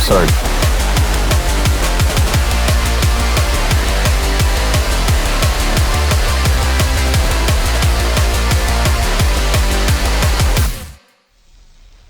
start.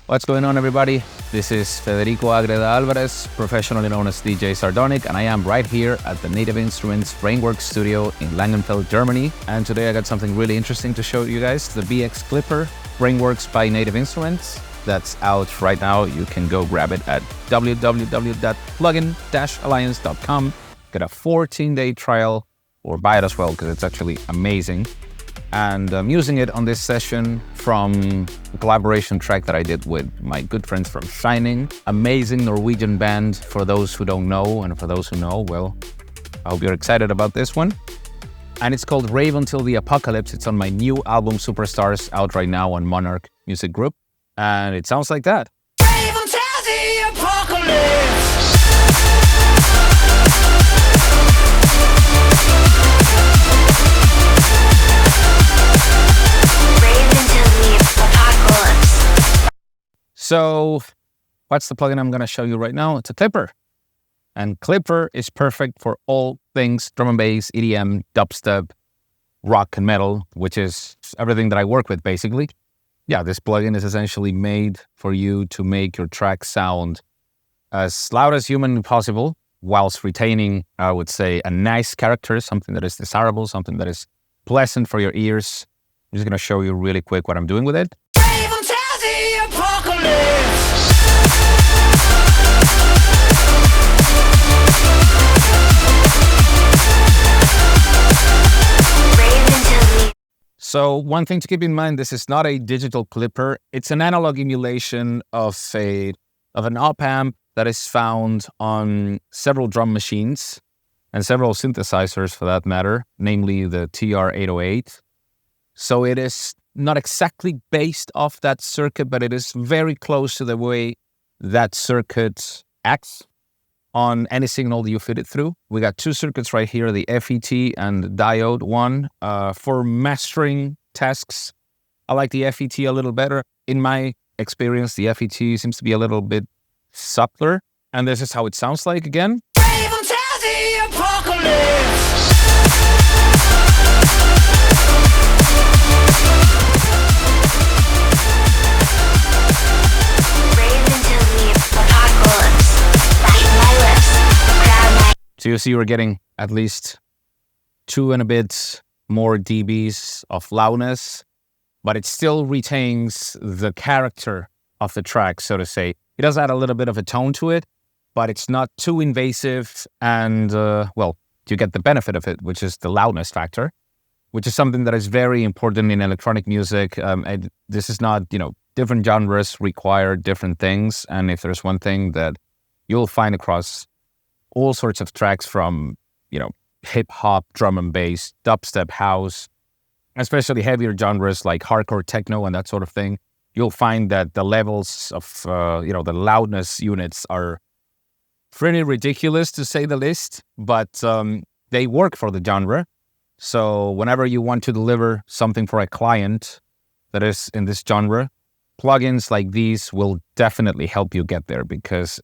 What's going on, everybody? This is Federico Ágreda Álvarez, professionally known as DJ Zardonic, and I am right here at the Native Instruments Brainworx studio in Langenfeld, Germany. And today I got something really interesting to show you guys, the BX Clipper Brainworx by Native Instruments. That's out right now. You can go grab it at www.plugin-alliance.com. Get a 14-day trial, or buy it as well, because it's actually amazing. And I'm using it on this session from a collaboration track that I did with my good friends from Shining. Amazing Norwegian band, for those who don't know, and for those who know, well, I hope you're excited about this one. And it's called Rave Until the Apocalypse. It's on my new album, Superstars, out right now on Monarch Music Group. And it sounds like that. Rave until the apocalypse. So, what's the plugin I'm going to show you right now? It's a Clipper. And Clipper is perfect for all things drum and bass, EDM, dubstep, rock and metal, which is everything that I work with, basically. Yeah, this plugin is essentially made for you to make your track sound as loud as humanly possible, whilst retaining, I would say, a nice character, something that is desirable, something that is pleasant for your ears. I'm just going to show you really quick what I'm doing with it. Rave until the apocalypse. So one thing to keep in mind, this is not a digital clipper. It's an analog emulation of an op-amp that is found on several drum machines and several synthesizers for that matter, namely the TR-808. So it is not exactly based off that circuit, but it is very close to the way that circuit acts on any signal that you fit it through. We got two circuits right here, the FET and the Diode one. For mastering tasks, I like the FET a little better. In my experience, the FET seems to be a little bit subtler. And this is how it sounds like again. Rave until the apocalypse. So you see we're getting at least 2 and a bit more dBs of loudness, but it still retains the character of the track, so to say. It does add a little bit of a tone to it, but it's not too invasive, and, well, you get the benefit of it, which is the loudness factor, which is something that is very important in electronic music. And this is not, different genres require different things, and if there's one thing that you'll find across all sorts of tracks from, hip-hop, drum and bass, dubstep, house, especially heavier genres like hardcore techno and that sort of thing, you'll find that the levels of, the loudness units are pretty ridiculous, to say the least, but they work for the genre. So whenever you want to deliver something for a client that is in this genre, plugins like these will definitely help you get there because,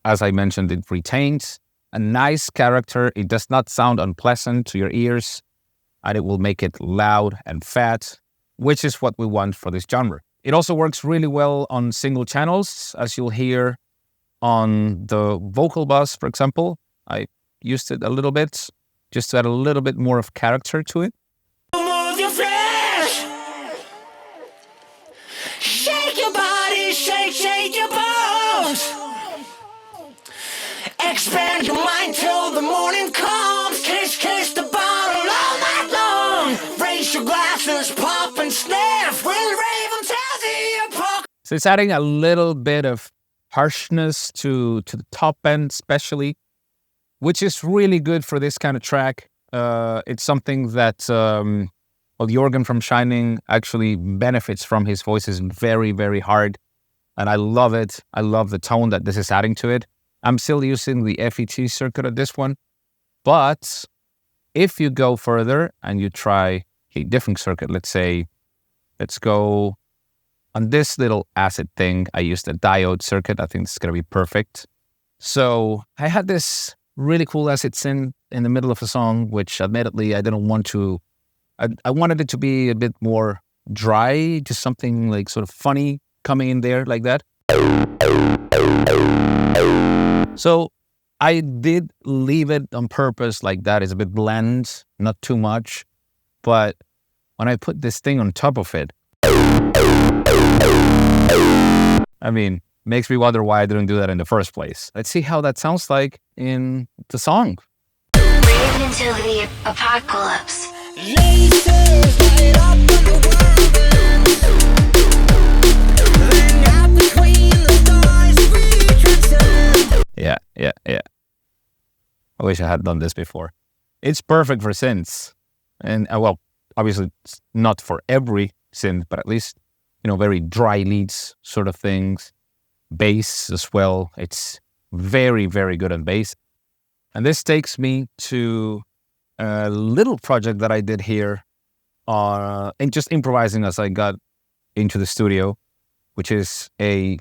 as I mentioned, it retains a nice character. It does not sound unpleasant to your ears, and it will make it loud and fat, which is what we want for this genre. It also works really well on single channels, as you'll hear on the vocal bus, for example. I used it a little bit, just to add a little bit more of character to it. Move your flesh. Shake your body, shake your bones. Expand your mind till the morning comes. Kiss the bottle all night long. Raise your glasses, pop and sniff. We'll rave until the apocalypse. So it's adding a little bit of harshness to the top end, especially, which is really good for this kind of track. It's something that the organ from Shining actually benefits from. His voice is very, very hard, and I love it. I love the tone that this is adding to it. I'm still using the FET circuit at this one, but if you go further and you try a different circuit, let's go on this little acid thing. I used a diode circuit. I think this is going to be perfect. So I had this really cool acid synth in the middle of a song, which admittedly I didn't want to. I wanted it to be a bit more dry, just something like sort of funny coming in there like that. So I did leave it on purpose like that. It's a bit bland, not too much. But when I put this thing on top of it, I mean, makes me wonder why I didn't do that in the first place. Let's see how that sounds like in the song. Rave until the apocalypse. Lasers light up in the whirlwind. Then out between the stars we transcend. Yeah. I wish I had done this before. It's perfect for synths. And, well, obviously it's not for every synth, but at least, very dry leads sort of things. Bass as well. It's very, very good on bass. And this takes me to a little project that I did here and just improvising as I got into the studio, which is a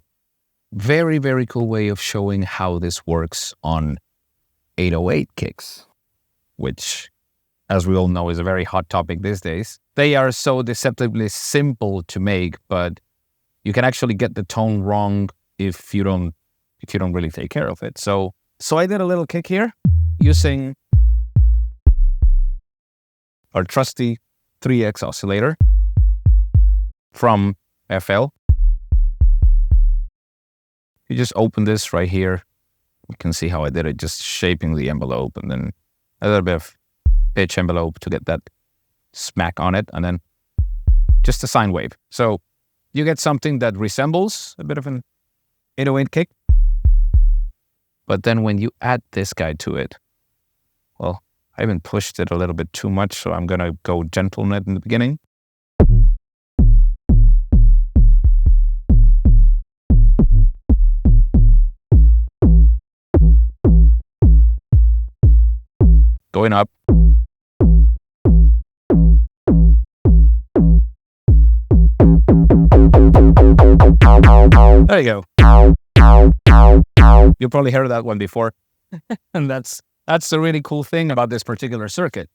very, very cool way of showing how this works on 808 kicks, which, as we all know, is a very hot topic these days. They are so deceptively simple to make, but you can actually get the tone wrong if you don't really take care of it. So I did a little kick here using our trusty 3X oscillator from FL. You just open this right here. You can see how I did it, just shaping the envelope and then a little bit of pitch envelope to get that smack on it, and then just a sine wave. So you get something that resembles a bit of an 808 kick. But then when you add this guy to it, well, I even pushed it a little bit too much, so I'm going to go gentle on it in the beginning. Going up. There you go. You probably heard that one before. And that's the really cool thing about this particular circuit.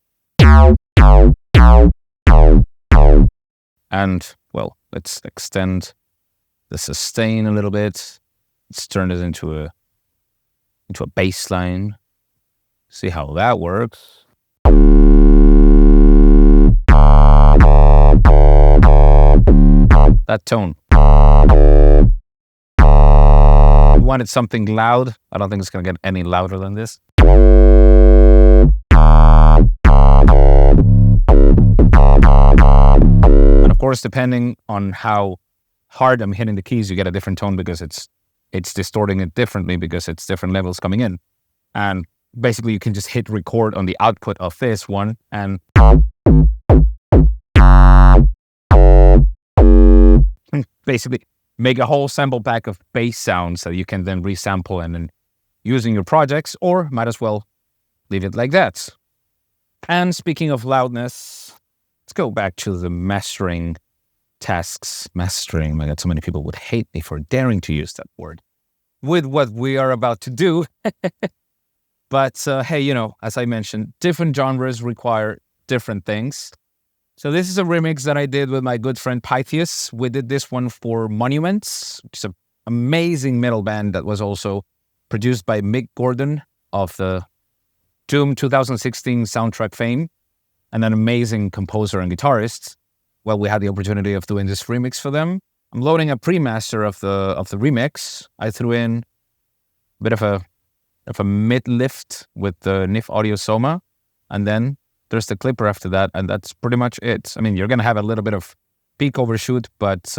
And, well, let's extend the sustain a little bit. Let's turn it into a bass line. See how that works. That tone. We wanted something loud. I don't think it's going to get any louder than this. And of course, depending on how hard I'm hitting the keys, you get a different tone because it's distorting it differently because it's different levels coming in. And basically, you can just hit record on the output of this one and basically make a whole sample pack of bass sounds that you can then resample and then use in your projects, or might as well leave it like that. And speaking of loudness, let's go back to the mastering tasks. Mastering, my God, so many people would hate me for daring to use that word with what we are about to do. But hey, as I mentioned, different genres require different things. So this is a remix that I did with my good friend Pythius. We did this one for Monuments, which is an amazing metal band that was also produced by Mick of the Doom 2016 soundtrack fame, and an amazing composer and guitarist. Well, we had the opportunity of doing this remix for them. I'm loading a pre-master of the remix. I threw in a bit of a mid-lift with the Knif Audio Soma, and then there's the clipper after that, and that's pretty much it. I mean, you're going to have a little bit of peak overshoot, but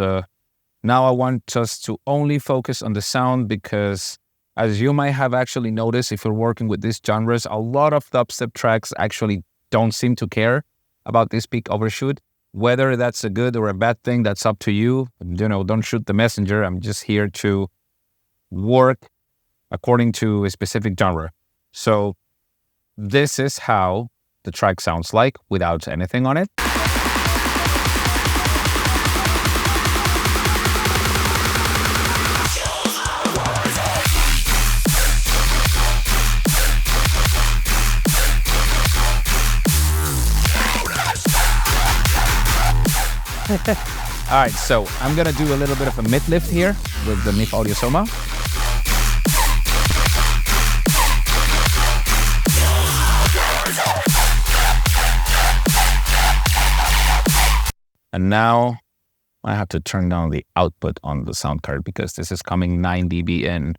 now I want us to only focus on the sound because, as you might have actually noticed, if you're working with these genres, a lot of dubstep tracks actually don't seem to care about this peak overshoot. Whether that's a good or a bad thing, that's up to you. Don't shoot the messenger. I'm just here to work according to a specific genre. So this is how the track sounds like without anything on it. All right, so I'm gonna do a little bit of a mid lift here with the Knif Audio Soma. And now I have to turn down the output on the sound card because this is coming 9 dB in.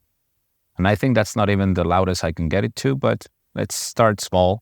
And I think that's not even the loudest I can get it to, but let's start small.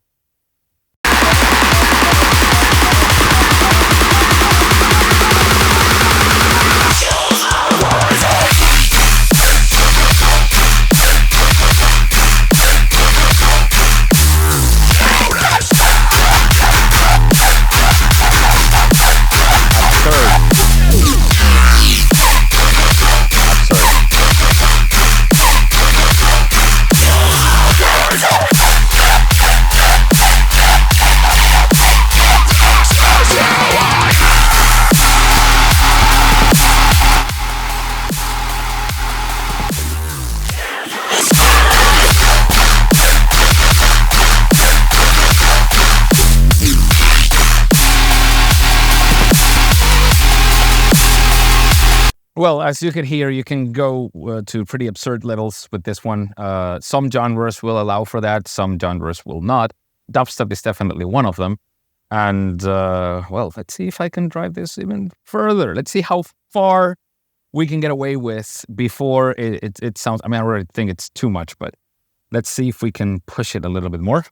Well, as you can hear, you can go to pretty absurd levels with this one. Some genres will allow for that, some genres will not. Dubstep is definitely one of them. And, well, let's see if I can drive this even further. Let's see how far we can get away with before it sounds... I mean, I already think it's too much, but let's see if we can push it a little bit more.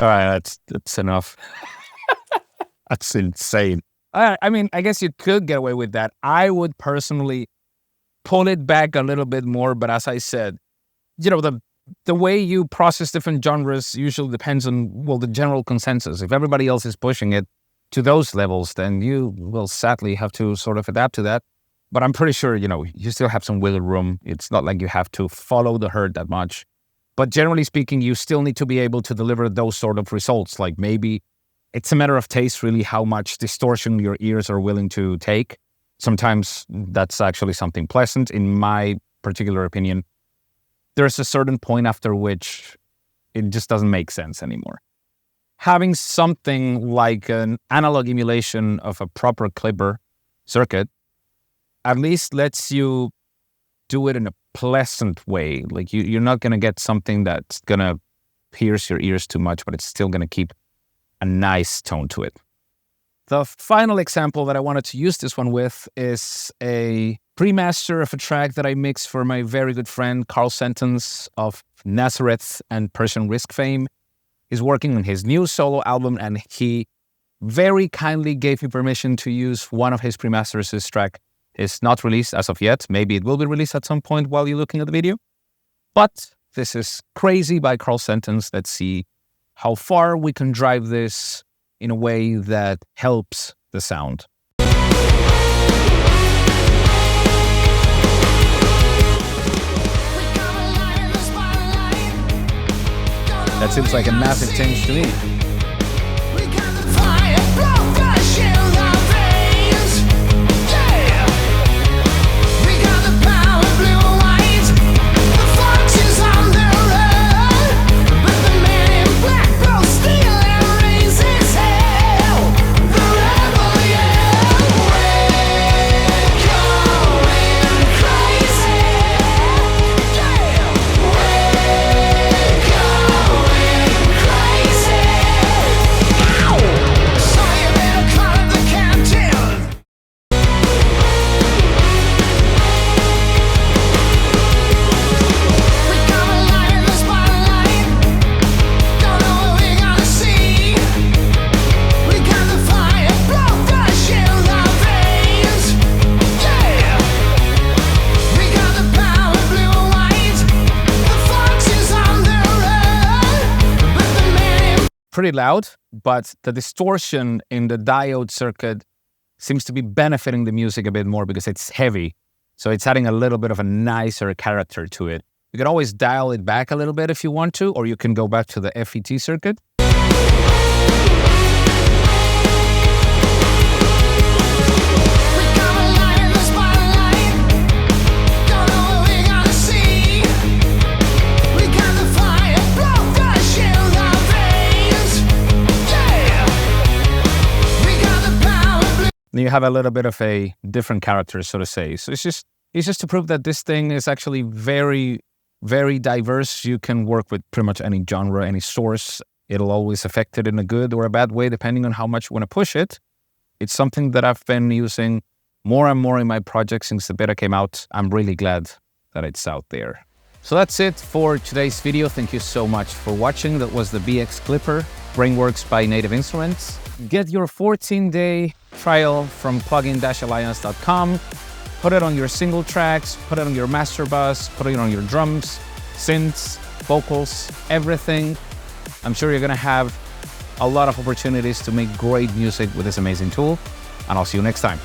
All right, that's enough. That's insane. I mean, I guess you could get away with that. I would personally pull it back a little bit more, but as I said, you know, the way you process different genres usually depends on, well, the general consensus. If everybody else is pushing it to those levels, then you will sadly have to sort of adapt to that. But I'm pretty sure, you know, you still have some wiggle room. It's not like you have to follow the herd that much. But generally speaking, you still need to be able to deliver those sort of results. Like maybe it's a matter of taste, really, how much distortion your ears are willing to take. Sometimes that's actually something pleasant. In my particular opinion, there's a certain point after which it just doesn't make sense anymore. Having something like an analog emulation of a proper clipper circuit at least lets you do it in a pleasant way. Like you're not going to get something that's going to pierce your ears too much, but it's still going to keep a nice tone to it. The final example that I wanted to use this one with is a pre-master of a track that I mixed for my very good friend Carl Sentence of Nazareth and Persian Risk fame. He's working on his new solo album, and he very kindly gave me permission to use one of his pre-masters. This track is not released as of yet. Maybe it will be released at some point while you're looking at the video. But this is Crazy by Carl Sentence. Let's see how far we can drive this in a way that helps the sound. That seems like a massive change to me. pretty loud, but the distortion in the diode circuit seems to be benefiting the music a bit more because it's heavy. So it's adding a little bit of a nicer character to it. You can always dial it back a little bit if you want to, or you can go back to the FET circuit. You have a little bit of a different character, so to say. So it's just to prove that this thing is actually very, very diverse. You can work with pretty much any genre, any source. It'll always affect it in a good or a bad way, depending on how much you want to push it. It's something that I've been using more and more in my project since the beta came out. I'm really glad that it's out there. So that's it for today's video. Thank you so much for watching. That was the BX Clipper, Brainworx by Native Instruments. Get your 14-day trial from plugin-alliance.com. Put it on your single tracks, put it on your master bus, put it on your drums, synths, vocals, everything. I'm sure you're gonna have a lot of opportunities to make great music with this amazing tool, and I'll see you next time.